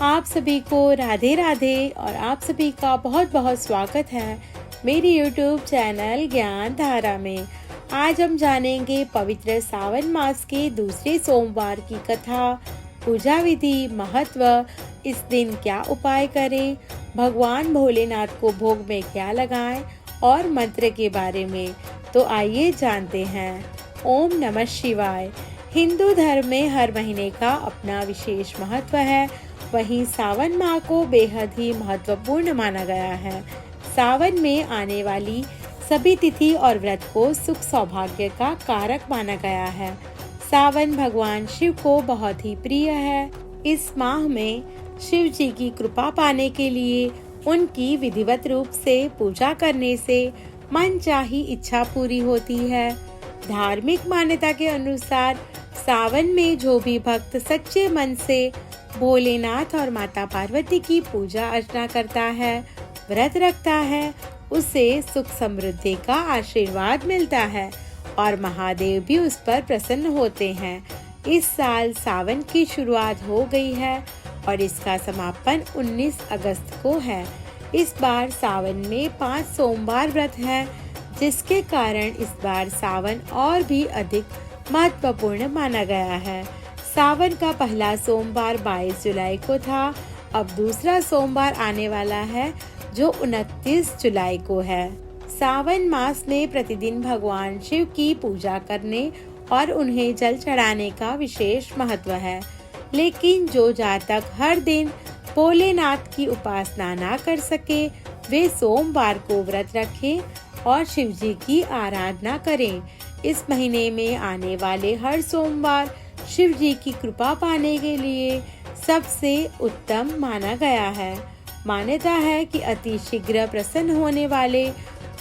आप सभी को राधे राधे और आप सभी का बहुत बहुत स्वागत है मेरी यूट्यूब चैनल ज्ञान धारा में। आज हम जानेंगे पवित्र सावन मास के दूसरे सोमवार की कथा, पूजा विधि, महत्व, इस दिन क्या उपाय करें, भगवान भोलेनाथ को भोग में क्या लगाएं और मंत्र के बारे में। तो आइए जानते हैं। ओम नमः शिवाय। हिंदू धर्म में हर महीने का अपना विशेष महत्व है। वहीं सावन माह को बेहद ही महत्वपूर्ण माना गया है। सावन में आने वाली सभी तिथि और व्रत को सुख सौभाग्य का कारक माना गया है। सावन भगवान शिव को बहुत ही प्रिय है। इस माह में शिव जी की कृपा पाने के लिए उनकी विधिवत रूप से पूजा करने से मनचाही इच्छा पूरी होती है। धार्मिक मान्यता के अनुसार सावन में जो भी भक्त सच्चे मन से भोलेनाथ और माता पार्वती की पूजा अर्चना करता है, व्रत रखता है, उसे सुख समृद्धि का आशीर्वाद मिलता है और महादेव भी उस पर प्रसन्न होते हैं। इस साल सावन की शुरुआत हो गई है और इसका समापन 19 अगस्त को है। इस बार सावन में 5 सोमवार व्रत है, जिसके कारण इस बार सावन और भी अधिक महत्वपूर्ण माना गया है। सावन का पहला सोमवार 22 जुलाई को था। अब दूसरा सोमवार आने वाला है जो 29 जुलाई को है। सावन मास में प्रतिदिन भगवान शिव की पूजा करने और उन्हें जल चढ़ाने का विशेष महत्व है। लेकिन जो जातक हर दिन भोलेनाथ की उपासना ना कर सके, वे सोमवार को व्रत रखें और शिव जी की आराधना करें। इस महीने में आने वाले हर सोमवार शिव जी की कृपा पाने के लिए सबसे उत्तम माना गया है। मान्यता है कि अति शीघ्र प्रसन्न होने वाले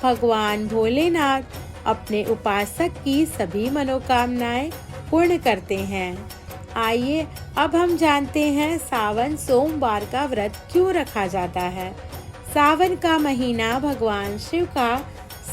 भगवान भोलेनाथ अपने उपासक की सभी मनोकामनाएं पूर्ण करते हैं। आइए अब हम जानते हैं सावन सोमवार का व्रत क्यों रखा जाता है। सावन का महीना भगवान शिव का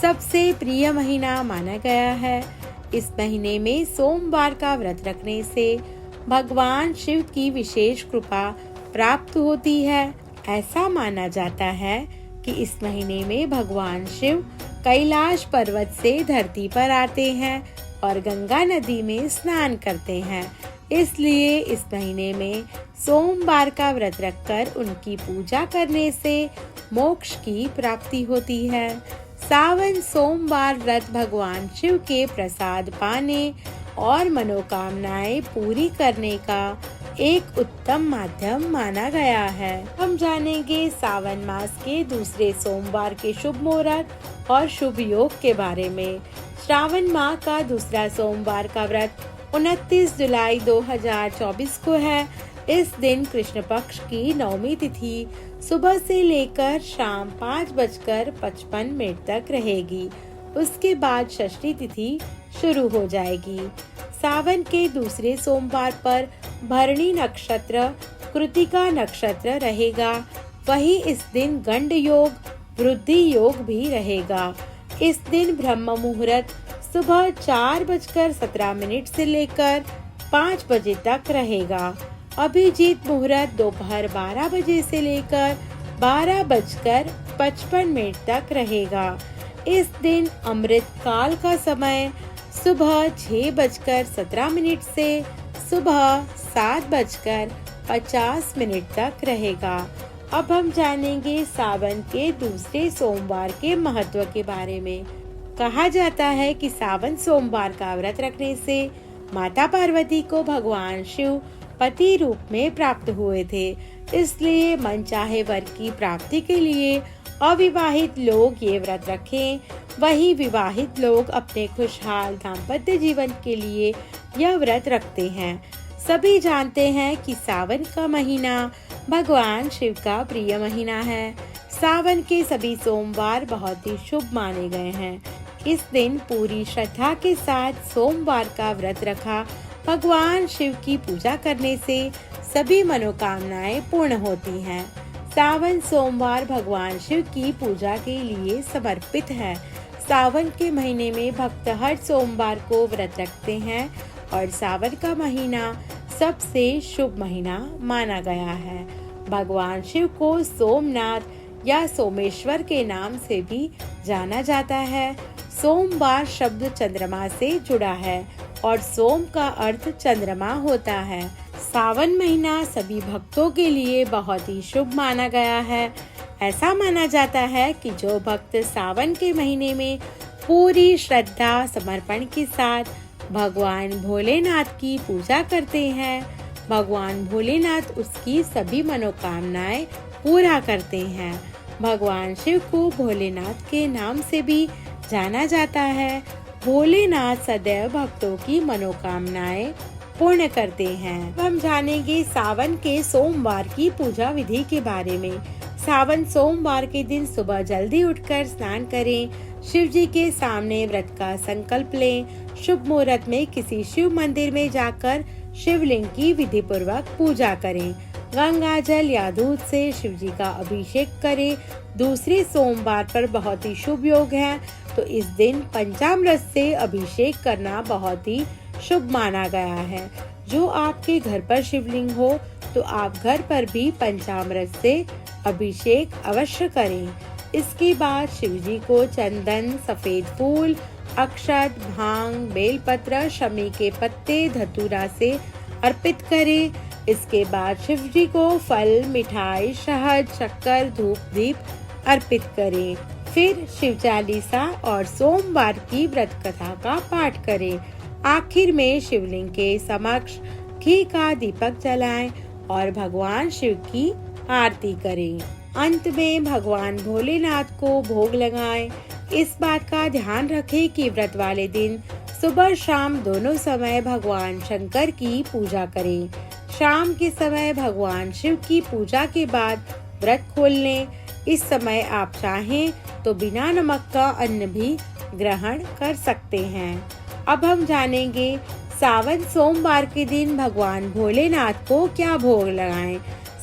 सबसे प्रिय महीना माना गया है। इस महीने में सोमवार का व्रत रखने से भगवान शिव की विशेष कृपा प्राप्त होती है। ऐसा माना जाता है कि इस महीने में भगवान शिव कैलाश पर्वत से धरती पर आते हैं और गंगा नदी में स्नान करते हैं। इसलिए इस महीने में सोमवार का व्रत रखकर उनकी पूजा करने से मोक्ष की प्राप्ति होती है। सावन सोमवार व्रत भगवान शिव के प्रसाद पाने और मनोकामनाएं पूरी करने का एक उत्तम माध्यम माना गया है। हम जानेंगे सावन मास के दूसरे सोमवार के शुभ मुहूर्त और शुभ योग के बारे में। श्रावण माह का दूसरा सोमवार का व्रत 29 जुलाई 2024 को है। इस दिन कृष्ण पक्ष की नवमी तिथि सुबह से लेकर शाम 5:55 तक रहेगी। उसके बाद षष्ठी तिथि शुरू हो जाएगी। सावन के दूसरे सोमवार पर भरणी नक्षत्र, कृतिका नक्षत्र रहेगा। वहीं इस दिन गंड योग, वृद्धि योग भी रहेगा। इस दिन ब्रह्म मुहूर्त सुबह 4:17 से लेकर 5 बजे तक रहेगा। अभिजीत मुहूर्त दोपहर 12 बजे से लेकर 12:55 तक रहेगा। इस दिन अमृत काल का समय सुबह 6:17 से सुबह 7:50 तक रहेगा। अब हम जानेंगे सावन के दूसरे सोमवार के महत्व के बारे में। कहा जाता है कि सावन सोमवार का व्रत रखने से माता पार्वती को भगवान शिव पति रूप में प्राप्त हुए थे। इसलिए मनचाहे वर की प्राप्ति के लिए अविवाहित लोग ये व्रत रखें। वहीं विवाहित लोग अपने खुशहाल दाम्पत्य जीवन के लिए यह व्रत रखते हैं। सभी जानते हैं कि सावन का महीना भगवान शिव का प्रिय महीना है। सावन के सभी सोमवार बहुत ही शुभ माने गए हैं। इस दिन पूरी श्रद्धा के साथ सोमवार का व्रत रखा भगवान शिव की पूजा करने से सभी मनोकामनाएं पूर्ण होती हैं। सावन सोमवार भगवान शिव की पूजा के लिए समर्पित है। सावन के महीने में भक्त हर सोमवार को व्रत रखते हैं और सावन का महीना सबसे शुभ महीना माना गया है। भगवान शिव को सोमनाथ या सोमेश्वर के नाम से भी जाना जाता है। सोमवार शब्द चंद्रमा से जुड़ा है और सोम का अर्थ चंद्रमा होता है। सावन महीना सभी भक्तों के लिए बहुत ही शुभ माना गया है। ऐसा माना जाता है कि जो भक्त सावन के महीने में पूरी श्रद्धा समर्पण के साथ भगवान भोलेनाथ की पूजा करते हैं, भगवान भोलेनाथ उसकी सभी मनोकामनाएं पूरा करते हैं। भगवान शिव को भोलेनाथ के नाम से भी जाना जाता है। भोलेनाथ सदैव भक्तों की मनोकामनाएं पूर्ण करते हैं। हम जानेंगे सावन के सोमवार की पूजा विधि के बारे में। सावन सोमवार के दिन सुबह जल्दी उठकर स्नान करें, शिव जी के सामने व्रत का संकल्प लें, शुभ मुहूर्त में किसी शिव मंदिर में जाकर शिवलिंग की विधि पूर्वक पूजा करें, गंगा जल या दूध से शिव जी का अभिषेक करें। दूसरे सोमवार पर बहुत ही शुभ योग है, तो इस दिन पंचामृत से अभिषेक करना बहुत ही शुभ माना गया है। जो आपके घर पर शिवलिंग हो तो आप घर पर भी पंचामृत से अभिषेक अवश्य करें। इसके बाद शिव जी को चंदन, सफेद फूल, अक्षत, भांग, बेलपत्र, शमी के पत्ते, धतूरा से अर्पित करें। इसके बाद शिव जी को फल, मिठाई, शहद, शक्कर, धूप, दीप अर्पित करें। फिर शिव चालीसा और सोमवार की व्रत कथा का पाठ करें। आखिर में शिवलिंग के समक्ष घी का दीपक जलाएं और भगवान शिव की आरती करें। अंत में भगवान भोलेनाथ को भोग लगाएं। इस बात का ध्यान रखें कि व्रत वाले दिन सुबह शाम दोनों समय भगवान शंकर की पूजा करें। शाम के समय भगवान शिव की पूजा के बाद व्रत खोल लें। इस समय आप चाहें तो बिना नमक का अन्न भी ग्रहण कर सकते हैं। अब हम जानेंगे सावन सोमवार के दिन भगवान भोलेनाथ को क्या भोग लगाएं।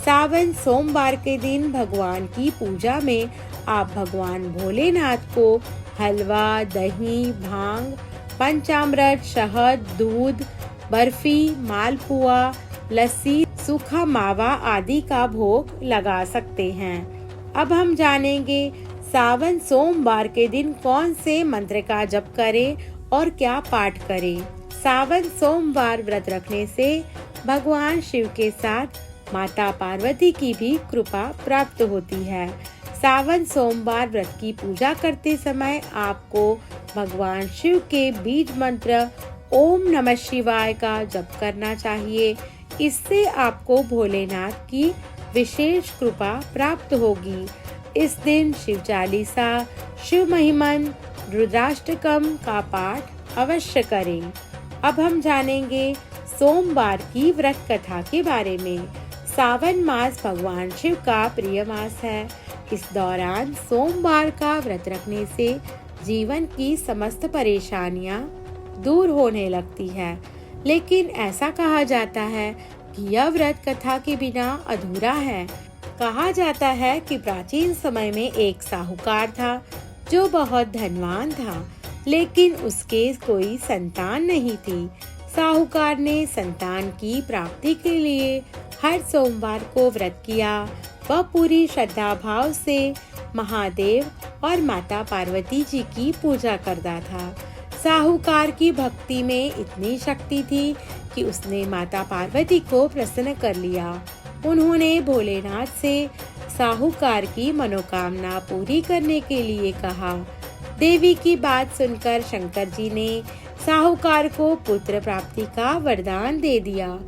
सावन सोमवार के दिन भगवान की पूजा में आप भगवान भोलेनाथ को हलवा, दही, भांग, पंचामृत, शहद, दूध, बर्फी, मालपुआ, लस्सी, सूखा मावा आदि का भोग लगा सकते हैं। अब हम जानेंगे सावन सोमवार के दिन कौन से मंत्र का जप करें और क्या पाठ करें। सावन सोमवार व्रत रखने से भगवान शिव के साथ माता पार्वती की भी कृपा प्राप्त होती है। सावन सोमवार व्रत की पूजा करते समय आपको भगवान शिव के बीज मंत्र ओम नमः शिवाय का जप करना चाहिए। इससे आपको भोलेनाथ की विशेष कृपा प्राप्त होगी। इस दिन शिव चालीसा, शिव महिमन, रुद्राष्टकम का पाठ अवश्य करें। अब हम जानेंगे सोमवार की व्रत कथा के बारे में। सावन मास भगवान शिव का प्रिय मास है। इस दौरान सोमवार का व्रत रखने से जीवन की समस्त परेशानियां दूर होने लगती है। लेकिन ऐसा कहा जाता है कि यह व्रत कथा के बिना अधूरा है। कहा जाता है कि प्राचीन समय में एक साहूकार था जो बहुत धनवान था, लेकिन उसके कोई संतान नहीं थी। साहूकार ने संतान की प्राप्ति के लिए हर सोमवार को व्रत किया। वह पूरी श्रद्धा भाव से महादेव और माता पार्वती जी की पूजा करता था। साहूकार की भक्ति में इतनी शक्ति थी कि उसने माता पार्वती को प्रसन्न कर लिया। उन्होंने भोलेनाथ से साहूकार की मनोकामना पूरी करने के लिए कहा। देवी की बात सुनकर शंकर जी ने साहूकार को पुत्र प्राप्ति का वरदान दे दिया,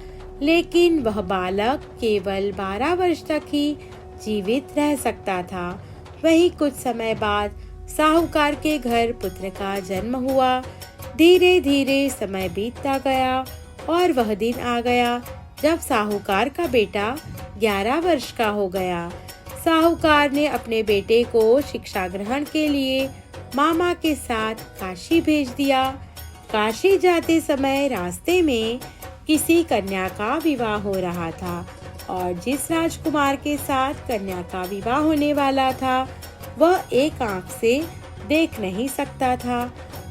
लेकिन वह बालक केवल 12 वर्ष तक ही जीवित रह सकता था। वही कुछ समय बाद साहूकार के घर पुत्र का जन्म हुआ। धीरे धीरे समय बीतता गया और वह दिन आ गया जब साहूकार का बेटा 11 वर्ष का हो गया। साहूकार ने अपने बेटे को शिक्षा ग्रहण के लिए मामा के साथ काशी भेज दिया। काशी जाते समय रास्ते में किसी कन्या का विवाह हो रहा था और जिस राजकुमार के साथ कन्या का विवाह होने वाला था वह एक आंख से देख नहीं सकता था।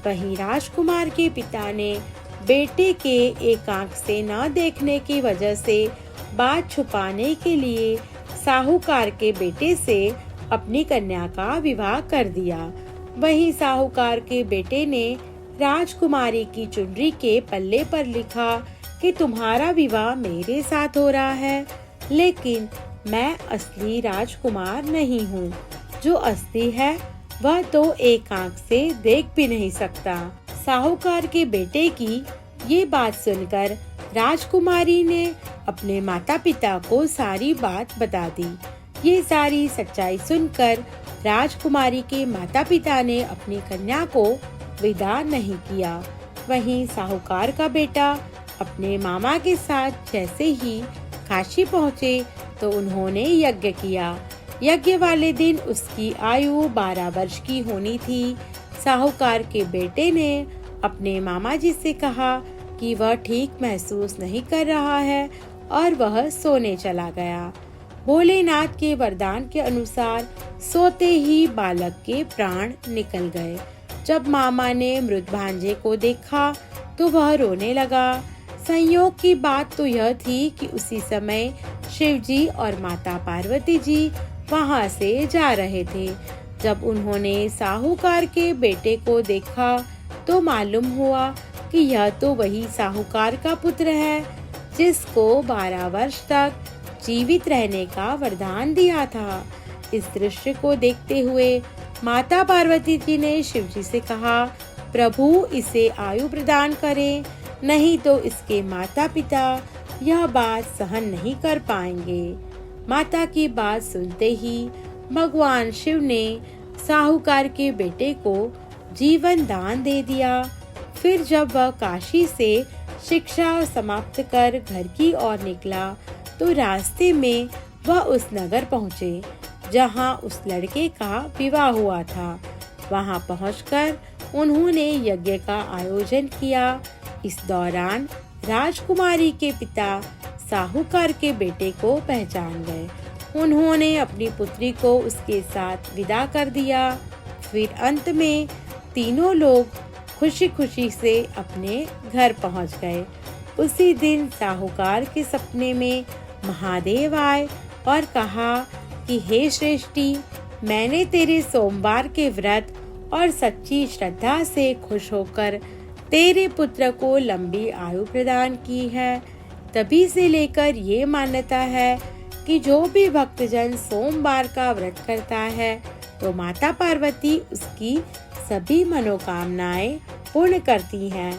वहीं राजकुमार के पिता ने बेटे के एक आंख से न देखने की वजह से बात छुपाने के लिए साहूकार के बेटे से अपनी कन्या का विवाह कर दिया। वहीं साहूकार के बेटे ने राजकुमारी की चुनरी के पल्ले पर लिखा कि तुम्हारा विवाह मेरे साथ हो रहा है, लेकिन मैं असली राजकुमार नहीं हूँ। जो असली है वह तो एक आंख से देख भी नहीं सकता। साहूकार के बेटे की ये बात सुनकर राजकुमारी ने अपने माता पिता को सारी बात बता दी। ये सारी सच्चाई सुनकर राजकुमारी के माता पिता ने अपनी कन्या को विदा नहीं किया। वहीं साहूकार का बेटा अपने मामा के साथ जैसे ही काशी पहुँचे तो उन्होंने यज्ञ किया। यज्ञ वाले दिन उसकी आयु 12 वर्ष की होनी थी। साहूकार के बेटे ने अपने मामा जी से कहा कि वह ठीक महसूस नहीं कर रहा है और वह सोने चला गया। भोलेनाथ के वरदान के अनुसार सोते ही बालक के प्राण निकल गए। जब मामा ने मृत भांजे को देखा तो वह रोने लगा। संयोग की बात तो यह थी कि उसी समय शिव जी और माता पार्वती जी वहां से जा रहे थे। जब उन्होंने साहूकार के बेटे को देखा तो मालूम हुआ कि यह तो वही साहूकार का पुत्र है जिसको 12 वर्ष तक जीवित रहने का वरदान दिया था। इस दृश्य को देखते हुए माता पार्वती जी ने शिव जी से कहा, प्रभु इसे आयु प्रदान करें, नहीं तो इसके माता पिता यह बात सहन नहीं कर पाएंगे। माता की बात सुनते ही भगवान शिव ने साहूकार के बेटे को जीवन दान दे दिया। फिर जब वह काशी से शिक्षा समाप्त कर घर की ओर निकला तो रास्ते में वह उस नगर पहुँचे जहाँ उस लड़के का विवाह हुआ था। वहाँ पहुंचकर उन्होंने यज्ञ का आयोजन किया। इस दौरान राजकुमारी के पिता साहूकार के बेटे को पहचान गए। उन्होंने अपनी पुत्री को उसके साथ विदा कर दिया। फिर अंत में तीनों लोग खुशी खुशी से अपने घर पहुंच गए। उसी दिन साहूकार के सपने में महादेव आए और कहा कि हे श्रेष्ठी, मैंने तेरे सोमवार के व्रत और सच्ची श्रद्धा से खुश होकर तेरे पुत्र को लंबी आयु प्रदान की है। तभी से लेकर ये मान्यता है कि जो भी भक्तजन सोमवार का व्रत करता है तो माता पार्वती उसकी सभी मनोकामनाएं पूर्ण करती हैं।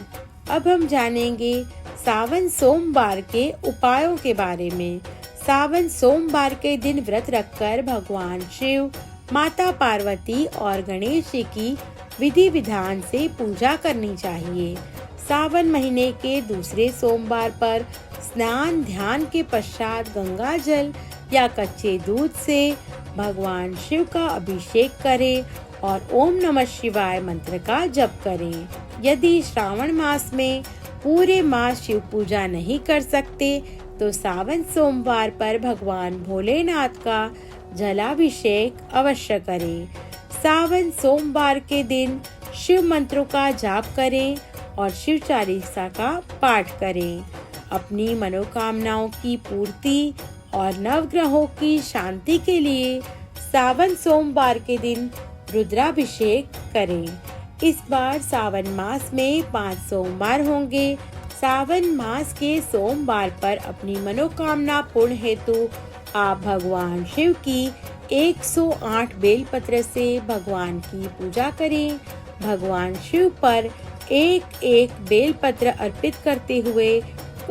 अब हम जानेंगे सावन सोमवार के उपायों के बारे में। सावन सोमवार के दिन व्रत रखकर भगवान शिव, माता पार्वती और गणेश जी की विधि विधान से पूजा करनी चाहिए। सावन महीने के दूसरे सोमवार पर स्नान ध्यान के पश्चात गंगा जल या कच्चे दूध से भगवान शिव का अभिषेक करें और ओम नमः शिवाय मंत्र का जप करें। यदि श्रावण मास में पूरे मास शिव पूजा नहीं कर सकते तो सावन सोमवार पर भगवान भोलेनाथ का जलाभिषेक अवश्य करें। सावन सोमवार के दिन शिव मंत्रों का जाप करें और शिव चालीसा का पाठ करें। अपनी मनोकामनाओं की पूर्ति और नवग्रहों की शांति के लिए सावन सोमवार के दिन रुद्राभिषेक करें। इस बार सावन मास में 5 सोमवार होंगे। सावन मास के सोमवार पर अपनी मनोकामना पूर्ण हेतु आप भगवान शिव की 108 बेलपत्र से भगवान की पूजा करें। भगवान शिव पर एक एक बेलपत्र अर्पित करते हुए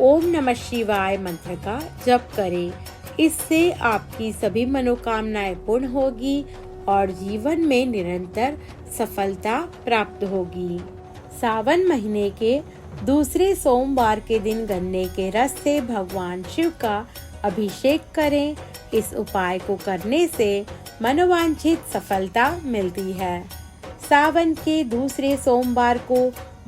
ओम नमः शिवाय मंत्र का जप करें। इससे आपकी सभी मनोकामनाएं पूर्ण होगी और जीवन में निरंतर सफलता प्राप्त होगी। सावन महीने के दूसरे सोमवार के दिन गन्ने के रस से भगवान शिव का अभिषेक करें। इस उपाय को करने से मनोवांछित सफलता मिलती है। सावन के दूसरे सोमवार को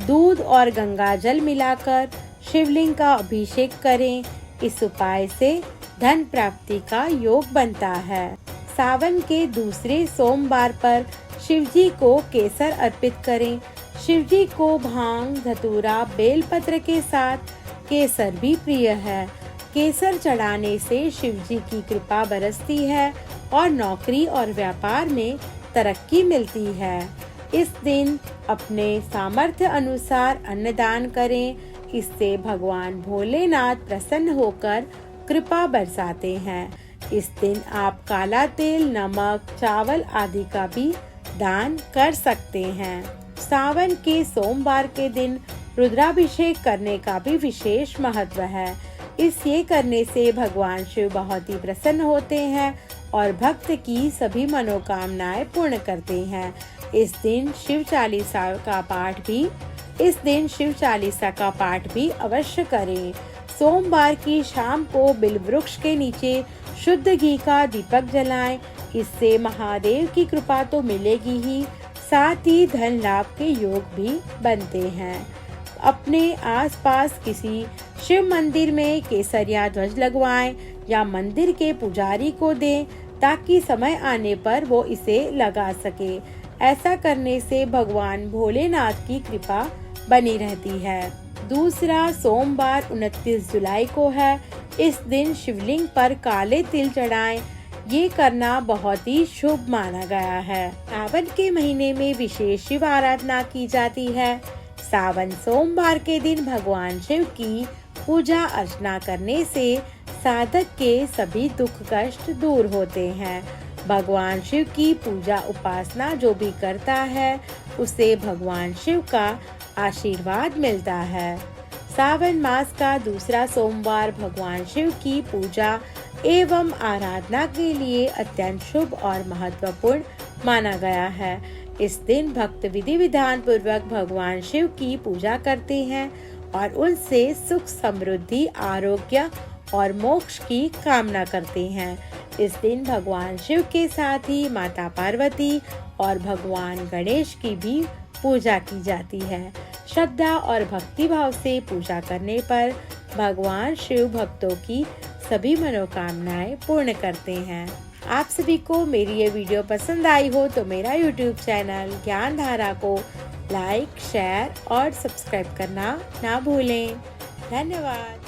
दूध और गंगा जल मिलाकर शिवलिंग का अभिषेक करें। इस उपाय से धन प्राप्ति का योग बनता है। सावन के दूसरे सोमवार पर शिवजी को केसर अर्पित करें। शिवजी को भांग, धतूरा, बेलपत्र के साथ केसर भी प्रिय है। केसर चढ़ाने से शिव जी की कृपा बरसती है और नौकरी और व्यापार में तरक्की मिलती है। इस दिन अपने सामर्थ्य अनुसार अन्नदान करें, इससे भगवान भोलेनाथ प्रसन्न होकर कृपा बरसाते हैं। इस दिन आप काला तेल, नमक, चावल आदि का भी दान कर सकते हैं। सावन के सोमवार के दिन रुद्राभिषेक करने का भी विशेष महत्व है। ये करने से भगवान शिव बहुत ही प्रसन्न होते हैं और भक्त की सभी मनोकामनाएं पूर्ण करते हैं। इस दिन शिव चालीसा का पाठ भी अवश्य करें। सोमवार की शाम को बिल वृक्ष के नीचे शुद्ध घी का दीपक जलाएं। इससे महादेव की कृपा तो मिलेगी ही, साथ ही धन लाभ के योग भी बनते हैं। अपने आसपास किसी शिव मंदिर में केसरिया ध्वज लगवाएं या मंदिर के पुजारी को दें, ताकि समय आने पर वो इसे लगा सके। ऐसा करने से भगवान भोलेनाथ की कृपा बनी रहती है। दूसरा सोमवार 29 जुलाई को है। इस दिन शिवलिंग पर काले तिल चढ़ाएं। ये करना बहुत ही शुभ माना गया है। सावन के महीने में विशेष शिव आराधना की जाती है। सावन सोमवार के दिन भगवान शिव की पूजा अर्चना करने से साधक के सभी दुख कष्ट दूर होते हैं। भगवान शिव की पूजा उपासना जो भी करता है, उसे भगवान शिव का आशीर्वाद मिलता है। सावन मास का दूसरा सोमवार भगवान शिव की पूजा एवं आराधना के लिए अत्यंत शुभ और महत्वपूर्ण माना गया है। इस दिन भक्त विधि विधान पूर्वक भगवान शिव की पूजा करते हैं और उनसे सुख, समृद्धि, आरोग्य और मोक्ष की कामना करते हैं। इस दिन भगवान शिव के साथ ही माता पार्वती और भगवान गणेश की भी पूजा की जाती है। श्रद्धा और भक्ति भाव से पूजा करने पर भगवान शिव भक्तों की सभी मनोकामनाएं पूर्ण करते हैं। आप सभी को मेरी ये वीडियो पसंद आई हो तो मेरा YouTube चैनल ज्ञान धारा को लाइक, शेयर और सब्सक्राइब करना ना भूलें। धन्यवाद।